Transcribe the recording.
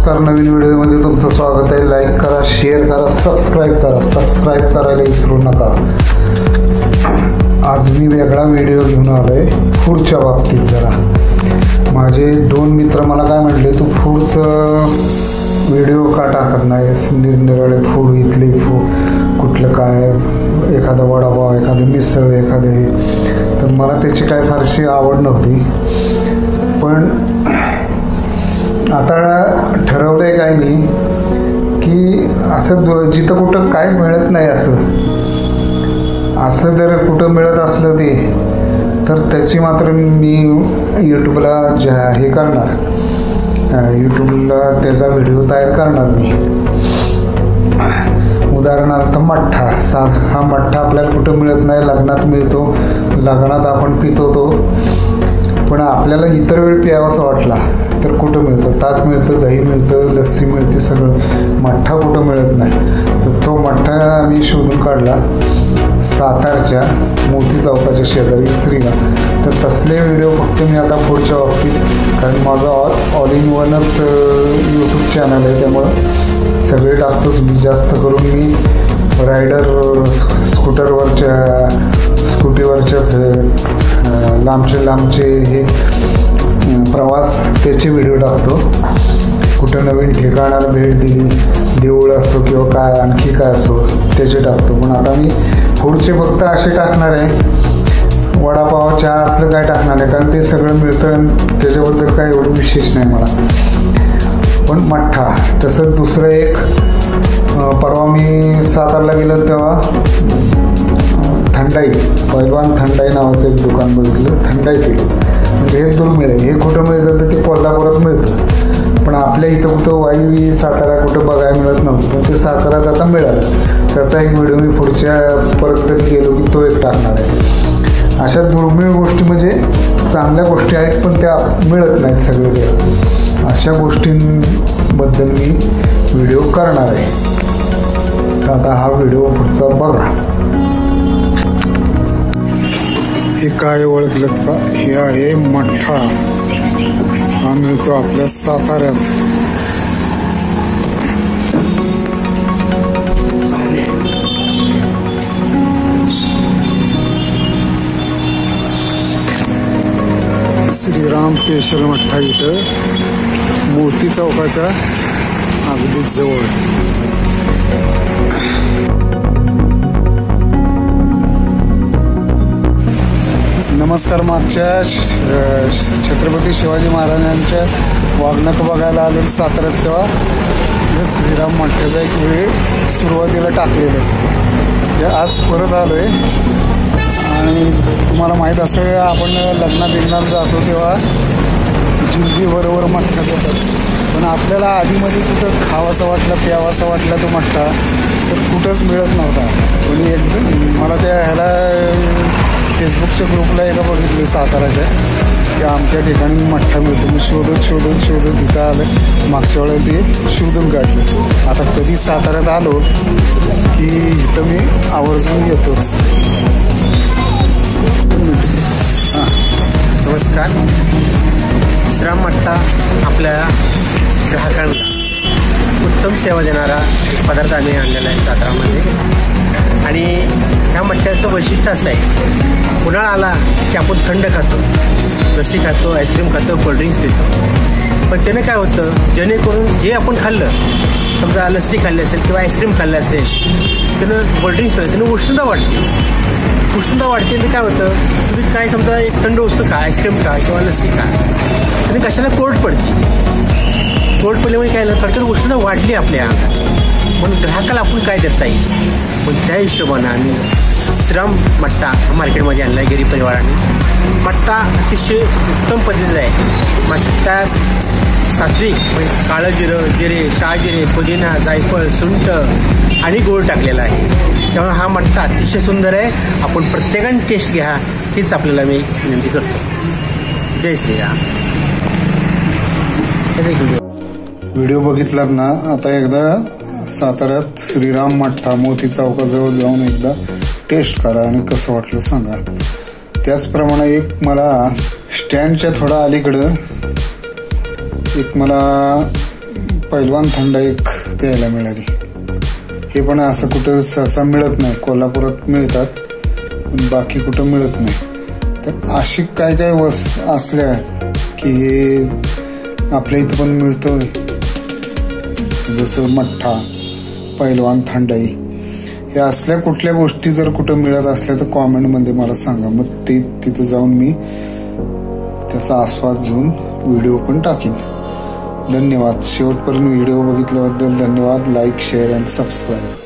नमस्कार, नवीन व्हिडिओमध्ये तुमचं स्वागत आहे. लाईक करा, शेअर करा, सबस्क्राईब करायला विसरू नका. आज मी वेगळा व्हिडिओ घेऊन आलो आहे फूडच्या बाबतीत. जरा माझे 2 मित्र मला काय म्हटले, तू फूडचं व्हिडिओ का टाकत नाहीस, निरनिराळे फूड, इथले फूड, कुठलं काय, एखादा वडापाव, एखादं मिसळ, एखादे. तर मला त्याची काय फारशी आवड नव्हती. पण आता ठरवलं आहे काय मी, की असं जिथं कुठं काय मिळत नाही असं जर कुठं मिळत असलं ते, तर त्याची मात्र मी यूट्यूबला हे करणार, यूट्यूबला त्याचा व्हिडिओ तयार करणार मी. उदाहरणार्थ मठ्ठा. हा मठ्ठा आपल्याला कुठं मिळत नाही, लग्नात मिळतो, लग्नात आपण पितो तो. पण आपल्याला इतर वेळ प्यावासा वाटला तर कुठं मिळतं, ताक मिळतं, दही मिळतं, लस्सी मिळते, सगळं. मठ्ठा कुठं मिळत नाही. तर तो मठ्ठा मी शोधून काढला सातारच्या मोती चौकाच्या शेजारी श्रीला. तर तसले व्हिडिओ फक्त मी आता पुढच्या बाबतीत, कारण माझं ऑल इन वनच यूट्यूब चॅनल आहे, त्यामुळं सगळे टाकतोच मी. जास्त करून मी रायडर, स्कूटीवरच्या लांबचे हे प्रवास, त्याचे व्हिडिओ टाकतो. कुठं नवीन ठिकाणाला भेट दिली, देऊळ असो किंवा काय आणखी काय असो, त्याचे टाकतो. पण आता मी फूडचे फक्त असे टाकणार आहे, वडापाव, चहा असलं काय टाकणार आहे, कारण ते सगळं मिळतं आणि त्याच्याबद्दल काय एवढं विशेष नाही मला. पण मठ्ठा. तसंच दुसरं एक, परवा मी सातारला गेलो तेव्हा थंडाई, पैलवान थंडाई नावाचं एक दुकान बघितलं. थंडाई पिलो. म्हणजे हे दुर्मिळ आहे. हे कुठं मिळतं तर ते कोल्हापुरात मिळतं, पण आपल्या इथं कुठं वाई सातारा कुठं बघायला मिळत नव्हतं. पण ते साताऱ्यात आता मिळालं. त्याचा एक व्हिडिओ मी पुढच्या परत कधी गेलो की तो एक टाकणार आहे. अशा दुर्मिळ गोष्टी, म्हणजे चांगल्या गोष्टी आहेत पण त्या मिळत नाहीत सगळे. अशा गोष्टींबद्दल मी व्हिडिओ करणार आहे. तर आता हा व्हिडिओ पुढचा बघा. हे काय ओळखलत का? हे आहे मठ्ठा. हा मिळतो आपल्या साताऱ्यात. श्रीराम स्पेशल मठ्ठा इथं मोती चौकाच्या अगदीच जवळ. नमस्कार. मागच्या छत्रपती शिवाजी महाराजांच्या वागणूक बघायला आलो साताऱ्यात, तेव्हा श्रीराम मठ्ठ्याचा एक वेळ सुरुवातीला टाकलेलं आहे. ते आज परत आलो आहे. आणि तुम्हाला माहीत असेल, आपण लग्नात जातो तेव्हा जिलबी बरोबर मठ्ठा देतात. पण आपल्याला आधीमध्ये कुठं खावासा वाटला, प्यावासा वाटला तो मठ्ठा, तर कुठंच मिळत नव्हता. पण एकदम मला त्या ह्याला फेसबुकच्या ग्रुपला एका बघितले साताराच्या, की आमच्या ठिकाणी मठ्ठा मिळतो. मी शोधत इथं आलं. मागच्या वेळेला ते शोधून काढलं. आता कधी साताऱ्यात आलो की इथं मी आवर्जून येतोच. नमस्कार. श्रीराम मठ्ठा आपल्या ग्राहकांना उत्तम सेवा देणारा एक पदार्थ आम्ही आणलेला आहे सातारामध्ये. आणि ह्या मठ्ठ्याचं वैशिष्ट्य असं आहे, उन्हाळा आला की आपण थंड खातो, लस्सी खातो, आईस्क्रीम खातो, कोल्ड्रिंक्स पितो. पण त्यानं काय होतं, जेणेकरून जे आपण खाल्लं, समजा लस्सी खाल्ली असेल किंवा आईस्क्रीम खाल्लं असेल, त्यानं कोल्ड्रिंक्स खाल्लं, त्यानं उष्णता वाढते. आणि काय होतं, तुम्ही काय समजा एक थंड वस्तू खा, आईस्क्रीम खा किंवा लस्सी खा, त्याने कशाला कोरड पडल्यामुळे काय झालं, थोडक्यात उष्णता वाढली आपल्या अंगात. म्हणून ग्राहकाला आपण काय देता येईल, पण त्या हिशोबानं आम्ही श्रीराम मठ्ठा मार्केटमध्ये आणला आहे गिरी परिवाराने. मठ्ठा अतिशय उत्तम पद्धतीचा आहे. मठ्ठा सात्विक, म्हणजे काळं जिरे, शहाजिरे, पुदिना, जायफळ, सुंठ आणि गोड टाकलेला आहे. त्यामुळे हा मठ्ठा अतिशय सुंदर आहे. आपण प्रत्येकाने टेस्ट घ्या, हीच आपल्याला मी विनंती करतो. जय श्रीराम. व्हिडिओ बघितलात ना? आता एकदा साताऱ्यात श्रीराम मठ्ठा मोती चौकाजवळ जाऊन एकदा टेस्ट करा आणि कसं वाटलं सांगा. त्याचप्रमाणे एक मला स्टँडच्या थोडा अलीकडं एक मला पैलवान थंड एक प्यायला मिळाली. हे पण असं कुठं सहसा मिळत नाही. कोल्हापुरात मिळतात पण बाकी कुठं मिळत नाही. तर अशी काय काय असल्या की हे आपल्या इथं पण मिळतं. जसं मठ्ठा, पैलवान थंडाई, हे असल्या कुठल्या गोष्टी जर कुठं मिळत असल्या तर कॉमेंटमध्ये मला सांगा. मग ते तिथं जाऊन मी त्याचा आस्वाद घेऊन व्हिडिओ पण टाकीन. धन्यवाद. शेवटपर्यंत व्हिडिओ बघितल्याबद्दल धन्यवाद. Like, share and subscribe.